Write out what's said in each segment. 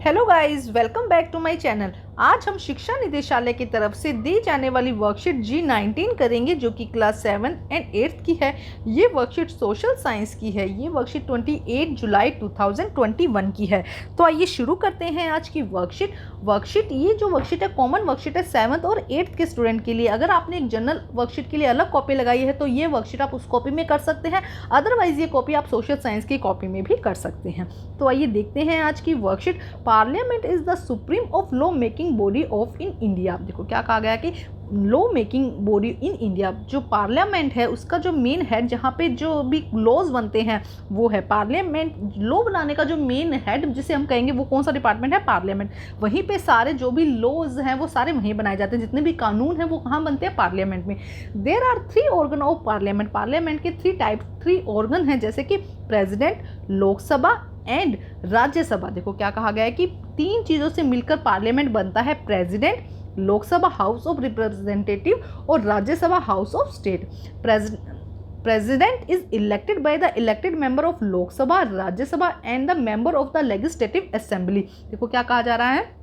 Hello guys, welcome back to my channel. आज हम शिक्षा निदेशालय की तरफ से दी जाने वाली वर्कशीट G19 करेंगे, जो कि क्लास 7 एंड 8 की है। ये वर्कशीट सोशल साइंस की है। ये वर्कशीट 28 जुलाई 2021 की है। तो आइए शुरू करते हैं आज की वर्कशीट ये जो वर्कशीट है, कॉमन वर्कशीट है 7th और 8th के स्टूडेंट के लिए। अगर आपने एक जनरल वर्कशीट के लिए अलग कॉपी लगाई है तो ये वर्कशीट आप उस कॉपी में कर सकते हैं, अदरवाइज ये कॉपी आप सोशल साइंस की कॉपी में भी कर सकते हैं। तो आइए देखते हैं आज की worksheet. Parliament is the supreme of law making body of in India. देखो क्या कहा गया कि law making body in India, जो पार्लियामेंट है उसका जो मेन हेड, जहाँ पे जो भी लॉज बनते हैं वो है पार्लियामेंट। लॉ बनाने का जो मेन हेड जिसे हम कहेंगे वो कौन सा डिपार्टमेंट है? पार्लियामेंट। वहीं पे सारे जो भी लॉज हैं वो सारे वहीं बनाए जाते हैं, जितने भी कानून हैं वो कहाँ बनते हैं? पार्लियामेंट में। There are 3 organ of parliament. Parliament के 3 ऑर्गन हैं, जैसे कि प्रेसिडेंट, लोकसभा एंड राज्यसभा। देखो क्या कहा गया है कि 3 चीज़ों से मिलकर पार्लियामेंट बनता है। President, Lok Sabha house of representative और Rajya Sabha house of state. President is elected by the elected member of Lok Sabha, Rajya Sabha and the member of the legislative assembly. देखो क्या कहा जा रहा है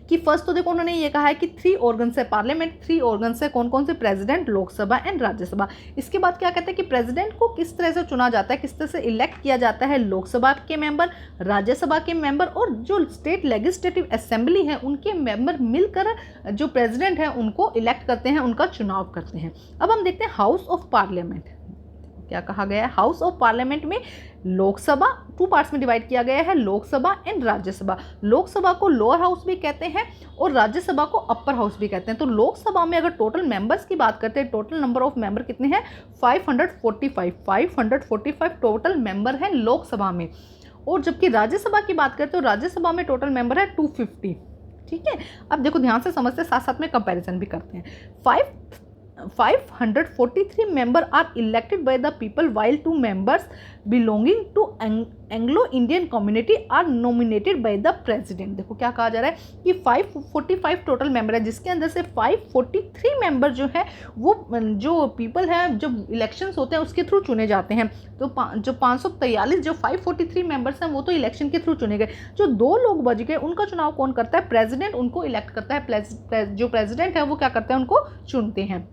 कि फर्स्ट तो देखो उन्होंने ये कहा है कि 3 ऑर्गन्स है पार्लियामेंट। 3 ऑर्गन्स है, कौन कौन से? President, Lok Sabha and Rajya Sabha. इसके बाद क्या कहते हैं कि प्रेसिडेंट को किस तरह से चुना जाता है, किस तरह से इलेक्ट किया जाता है? लोकसभा के मेंबर, राज्यसभा के मेंबर और जो स्टेट लेजिस्लेटिव असेंबली है उनके मेंबर मिलकर जो प्रेसिडेंट है उनको इलेक्ट करते हैं, उनका चुनाव करते हैं। अब हम देखते हैं हाउस ऑफ पार्लियामेंट। क्या कहा गया है? हाउस ऑफ पार्लियामेंट में लोकसभा 2 पार्ट्स में डिवाइड किया गया है, लोकसभा एंड राज्यसभा। लोकसभा को लोअर हाउस भी कहते हैं और राज्यसभा को अपर हाउस भी कहते हैं। तो लोकसभा में अगर टोटल मेंबर्स की बात करते हैं, टोटल नंबर ऑफ मेंबर कितने हैं? 545 टोटल मेंबर हैं लोकसभा में। और जबकि राज्यसभा की बात करते हैं तो राज्यसभा में टोटल मेंबर है 250। ठीक है, अब देखो ध्यान से समझते हैं, साथ साथ में कंपैरिजन भी करते हैं। 543 member are elected by the people, while 2 members belonging to Anglo-Indian community are nominated by the president। देखो क्या कहा जा रहा है कि 545 टोटल मेंबर है, जिसके अंदर से 543 मेंबर जो है वो जो पीपल है, जो इलेक्शंस होते हैं उसके थ्रू चुने जाते हैं। तो जो 543 जो 543 मेंबर्स हैं वो तो इलेक्शन के थ्रू चुने गए। जो 2 लोग बच गए उनका चुनाव कौन करता है? प्रेसिडेंट उनको इलेक्ट करता है। जो प्रेसिडेंट है वो क्या करता है? उनको चुनते हैं।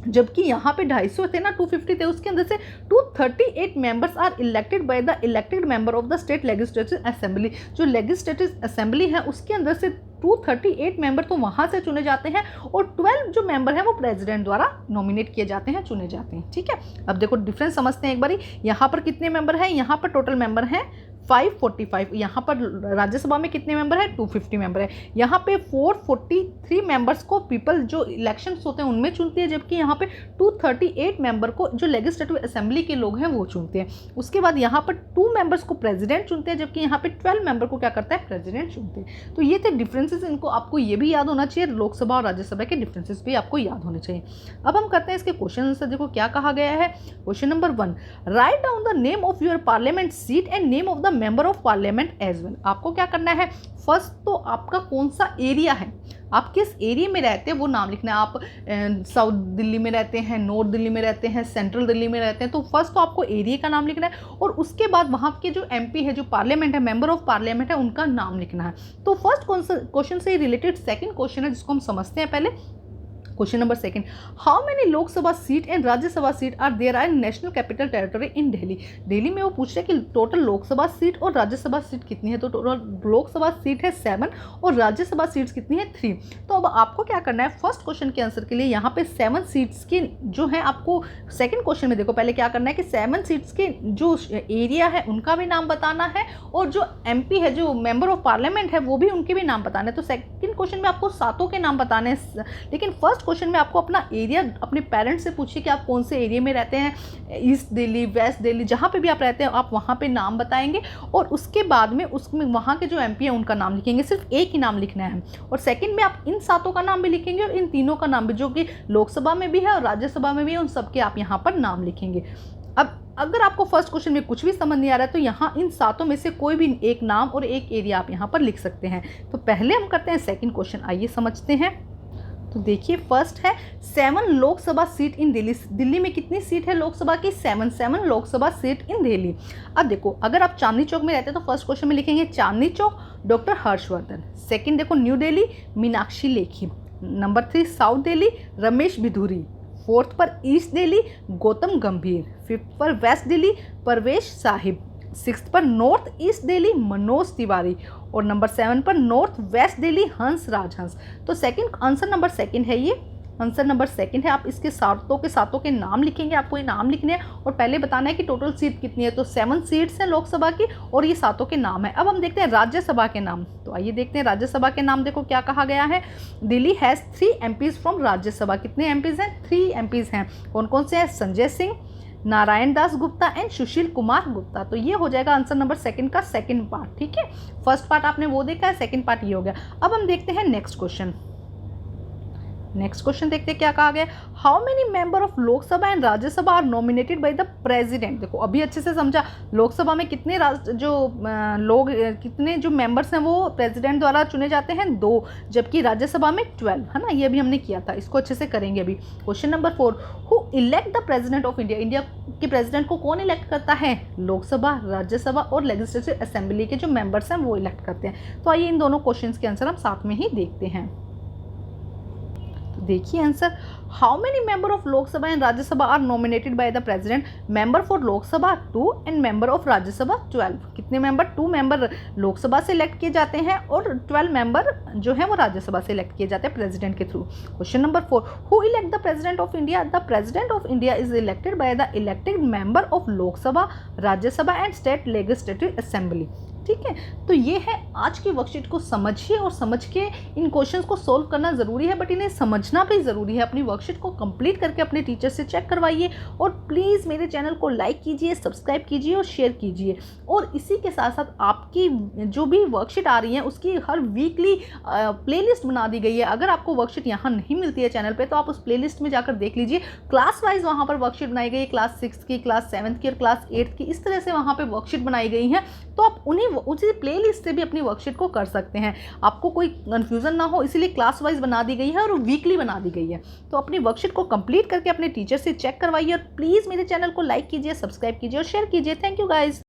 जबकि यहाँ पे 250 थे ना, 250 थे, उसके अंदर से 238 members are elected by the elected member of the state legislative assembly. जो लेजिस्लेटिव असेंबली है उसके अंदर से 238 मेंबर तो वहाँ से चुने जाते हैं और 12 जो मेंबर हैं वो प्रेसिडेंट द्वारा नॉमिनेट किए जाते हैं, चुने जाते हैं। ठीक है, अब देखो डिफरेंस समझते हैं एक बारी। यहाँ पर कितने मेंबर हैं? यहाँ पर टोटल मेंबर हैं 545। यहाँ पर राज्यसभा में कितने मेंबर है? 250 मेंबर है। यहाँ पे 443 मेंबर्स को पीपल जो इलेक्शंस होते हैं उनमें चुनती है, जबकि यहाँ पे 238 मेंबर को जो लेजिस्लेटिव असेंबली के लोग हैं वो चुनते हैं। उसके बाद यहाँ पर 2 मेंबर्स को प्रेसिडेंट चुनते हैं, जबकि यहाँ पे 12 मेंबर को क्या करता है? प्रेसिडेंट चुनते हैं। तो ये थे डिफरेंसेस, इनको आपको ये भी याद होना चाहिए, लोकसभा और राज्यसभा के डिफरेंसेस भी आपको याद होने चाहिए। अब हम करते हैं इसके क्वेश्चन आंसर। देखो क्या कहा गया है। Question number 1, write down the name of your parliament seat and name of the member of parliament as well. आपको क्या करना है? फर्स्ट तो आपका कौन सा एरिया है, आप किस एरिया में रहते हैं वो नाम लिखना है। आप साउथ दिल्ली में रहते हैं, नॉर्थ दिल्ली में रहते हैं, सेंट्रल दिल्ली में रहते हैं, तो फर्स्ट तो आपको एरिया का नाम लिखना है और उसके बाद वहाँ के जो एमपी है, जो पार्लियामेंट है, मेंबर ऑफ पार्लियामेंट है, उनका नाम लिखना है। तो फर्स्ट क्वेश्चन से रिलेटेड सेकंड क्वेश्चन है जिसको हम समझते हैं पहले। Question number 2, how many Lok Sabha seat and Rajya Sabha seat are there in national capital territory in Delhi. Delhi में वो पूछ रहे हैं कि टोटल लोकसभा सीट और राज्यसभा सीट कितनी है। तो टोटल लोकसभा सीट है 7 और राज्यसभा सीट्स कितनी है? 3। तो अब आपको क्या करना है? फर्स्ट क्वेश्चन के आंसर के लिए यहाँ पे 7 सीट्स के जो है आपको सेकंड क्वेश्चन में देखो पहले क्या करना है कि 7 सीट्स के जो एरिया है उनका भी नाम बताना है और जो एमपी है, जो मेंबर ऑफ पार्लियामेंट है, वो भी उनके भी नाम बताने हैं। तो सेकंड क्वेश्चन में आपको 7 के नाम बताने हैं, लेकिन फर्स्ट क्वेश्चन में आपको अपना एरिया अपने पेरेंट्स से पूछिए कि आप कौन से एरिया में रहते हैं, ईस्ट दिल्ली, वेस्ट दिल्ली, जहाँ पे भी आप रहते हैं आप वहाँ पे नाम बताएंगे और उसके बाद में उसमें वहाँ के जो एमपी है उनका नाम लिखेंगे। सिर्फ एक ही नाम लिखना है। और सेकंड में आप इन 7 का नाम भी लिखेंगे और इन तीनों का नाम भी, जो कि लोकसभा में भी है और राज्यसभा में भी है, उन सबके आप यहाँ पर नाम लिखेंगे। अब अगर आपको फर्स्ट क्वेश्चन में कुछ भी समझ नहीं आ रहा है तो यहाँ इन 7 में से कोई भी एक नाम और एक एरिया आप यहाँ पर लिख सकते हैं। तो पहले हम करते हैं सेकंड क्वेश्चन, आइए समझते हैं। तो देखिए फर्स्ट है 7 लोकसभा सीट इन दिल्ली। दिल्ली में कितनी सीट है लोकसभा की? 7 लोकसभा सीट इन दिल्ली। अब देखो अगर आप चांदनी चौक में रहते हैं तो फर्स्ट क्वेश्चन में लिखेंगे चांदनी चौक, डॉक्टर हर्षवर्धन। सेकंड देखो new Delhi Meenakshi Lekhi. Number 3 south Delhi Ramesh Bidhuri. Fourth पर ईस्ट दिल्ली गौतम गंभीर। फिफ्थ पर वेस्ट दिल्ली परवेश साहिब। सिक्स्थ पर नॉर्थ ईस्ट दिल्ली मनोज तिवारी। और नंबर 7 पर नॉर्थ वेस्ट दिल्ली हंस राजहंस। तो सेकंड आंसर नंबर सेकंड है, ये आंसर नंबर सेकंड है। आप इसके सातों के नाम लिखेंगे, आपको ये नाम लिखने हैं और पहले बताना है कि टोटल सीट कितनी है। तो 7 सीट्स हैं लोकसभा की और ये सातों के नाम है। अब हम देखते हैं राज्यसभा के नाम। तो आइए देखते हैं राज्यसभा के नाम। देखो क्या कहा गया है, Delhi has 3 MPs from Rajya Sabha. कितने MPs हैं? 3 MPs हैं। कौन कौन से हैं? संजय सिंह, नारायण दास गुप्ता एंड सुशील कुमार गुप्ता। तो ये हो जाएगा आंसर नंबर सेकंड का सेकंड पार्ट। ठीक है, फर्स्ट पार्ट आपने वो देखा है, सेकंड पार्ट ये हो गया। अब हम देखते हैं नेक्स्ट क्वेश्चन। नेक्स्ट क्वेश्चन देखते हैं क्या कहा गया। How many member of Lok Sabha and Rajya Sabha are nominated by the president. देखो अभी अच्छे से समझा, लोकसभा में कितने कितने जो मेंबर्स हैं वो प्रेसिडेंट द्वारा चुने जाते हैं, 2, जबकि राज्यसभा में 12 है ना। ये अभी हमने किया था, इसको अच्छे से करेंगे अभी। Question number 4, who elect the president of India. India के प्रेसिडेंट को कौन इलेक्ट करता है? लोकसभा, राज्यसभा और लेजिस्लेटिव असेंबली के जो मेंबर्स हैं वो इलेक्ट करते हैं। तो आइए इन दोनों क्वेश्चंस के आंसर हम साथ में ही देखते हैं। देखिए answer, how many member of Lok Sabha and Rajya Sabha are nominated by the president. Member for Lok Sabha 2 and member of Rajya Sabha 12। कितने मेंबर? 2 मेंबर लोकसभा से इलेक्ट किए जाते हैं और 12 मेंबर जो है वो राज्यसभा से इलेक्ट किए जाते हैं प्रेसिडेंट के through. Question number 4, who elect the president of India. The president of India is elected by the elected member of Lok Sabha, Rajya Sabha and state legislative assembly. ठीक है, तो ये है आज की वर्कशीट को समझिए और समझ के इन क्वेश्चंस को सोल्व करना ज़रूरी है, बट इन्हें समझना भी ज़रूरी है। अपनी वर्कशीट को कंप्लीट करके अपने टीचर से चेक करवाइए और प्लीज़ मेरे चैनल को लाइक कीजिए, सब्सक्राइब कीजिए और शेयर कीजिए। और इसी के साथ साथ आपकी जो भी वर्कशीट आ रही है उसकी हर वीकली प्लेलिस्ट बना दी गई है। अगर आपको वर्कशीट यहाँ नहीं मिलती है चैनल पर तो आप उस प्लेलिस्ट में जाकर देख लीजिए। क्लास वाइज वहाँ पर वर्कशीट बनाई गई है, क्लास 6 की, क्लास 7 की और क्लास 8 की, इस तरह से वहाँ पर वर्कशीट बनाई गई हैं। तो आप उसी प्लेलिस्ट से भी अपनी वर्कशीट को कर सकते हैं। आपको कोई कंफ्यूजन ना हो इसीलिए क्लास वाइज बना दी गई है और वीकली बना दी गई है। तो अपनी वर्कशीट को कंप्लीट करके अपने टीचर से चेक करवाइए और प्लीज़ मेरे चैनल को लाइक कीजिए, सब्सक्राइब कीजिए और शेयर कीजिए। Thank you guys.